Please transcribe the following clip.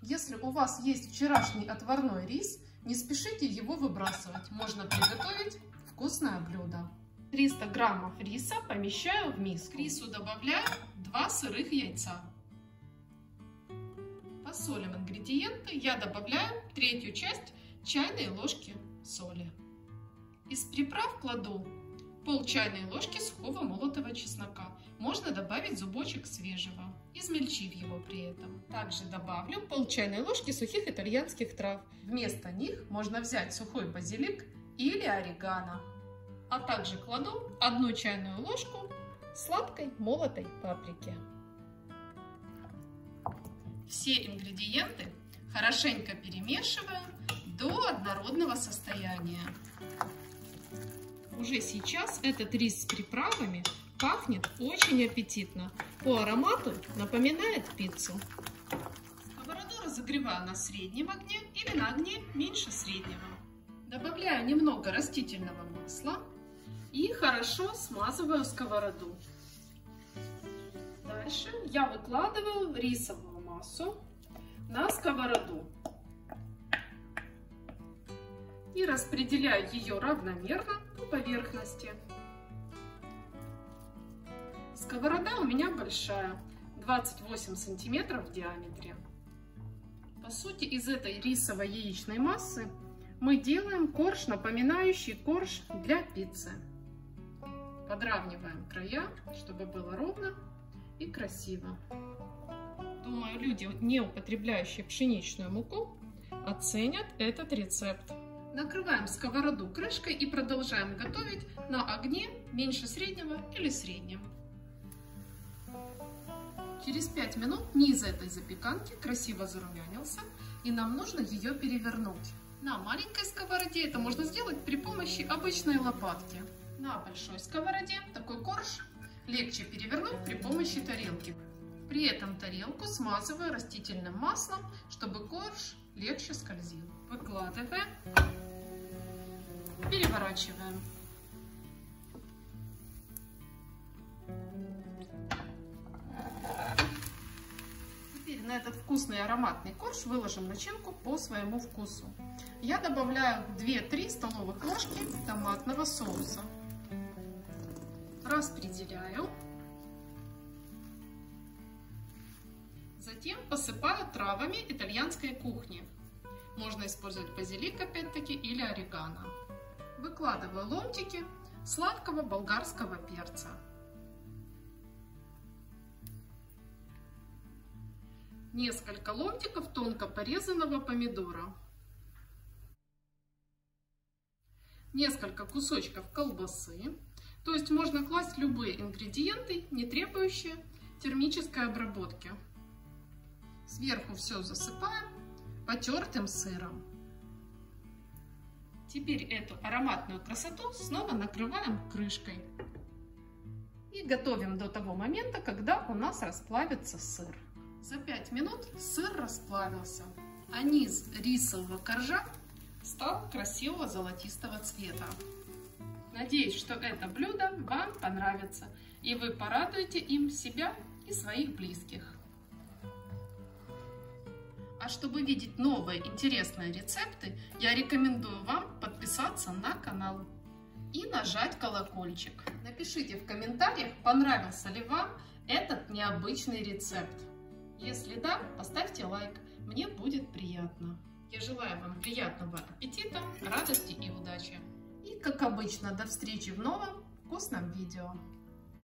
Если у вас есть вчерашний отварной рис, не спешите его выбрасывать. Можно приготовить вкусное блюдо. 300 граммов риса помещаю в миску. К рису добавляю 2 сырых яйца. Посолим ингредиенты. Я добавляю 1/3 часть чайной ложки соли. Из приправ кладу пол чайной ложки сухого молотого чеснока. Можно добавить зубочек свежего, измельчив его при этом. Также добавлю пол чайной ложки сухих итальянских трав. Вместо них можно взять сухой базилик или орегано. А также кладу 1 чайную ложку сладкой молотой паприки. Все ингредиенты хорошенько перемешиваем до однородного состояния. Уже сейчас этот рис с приправами пахнет очень аппетитно. По аромату напоминает пиццу. Сковороду разогреваю на среднем огне или на огне меньше среднего. Добавляю немного растительного масла и хорошо смазываю сковороду. Дальше я выкладываю рисовую массу на сковороду и распределяю ее равномерно по поверхности. Сковорода у меня большая, 28 сантиметров в диаметре. По сути, из этой рисовой яичной массы мы делаем корж, напоминающий корж для пиццы. Подравниваем края, чтобы было ровно и красиво. Думаю, люди, не употребляющие пшеничную муку, оценят этот рецепт. Накрываем сковороду крышкой и продолжаем готовить на огне меньше среднего или среднем. Через 5 минут низ этой запеканки красиво зарумянился, и нам нужно ее перевернуть. На маленькой сковороде это можно сделать при помощи обычной лопатки. На большой сковороде такой корж легче перевернуть при помощи тарелки. При этом тарелку смазываю растительным маслом, чтобы корж легче скользил. Выкладываем, переворачиваем. Теперь на этот вкусный ароматный корж выложим начинку по своему вкусу. Я добавляю 2-3 столовых ложки томатного соуса. Распределяю. Затем посыпаю травами итальянской кухни. Можно использовать базилик опять-таки или орегано. Выкладываю ломтики сладкого болгарского перца. Несколько ломтиков тонко порезанного помидора. Несколько кусочков колбасы. То есть можно класть любые ингредиенты, не требующие термической обработки. Сверху все засыпаем потертым сыром. Теперь эту ароматную красоту снова накрываем крышкой. И готовим до того момента, когда у нас расплавится сыр. За 5 минут сыр расплавился, а низ рисового коржа стал красивого золотистого цвета. Надеюсь, что это блюдо вам понравится, и вы порадуете им себя и своих близких. А чтобы видеть новые интересные рецепты, я рекомендую вам подписаться на канал и нажать колокольчик. Напишите в комментариях, понравился ли вам этот необычный рецепт. Если да, поставьте лайк, мне будет приятно. Я желаю вам приятного аппетита, радости и удачи. И как обычно, до встречи в новом вкусном видео.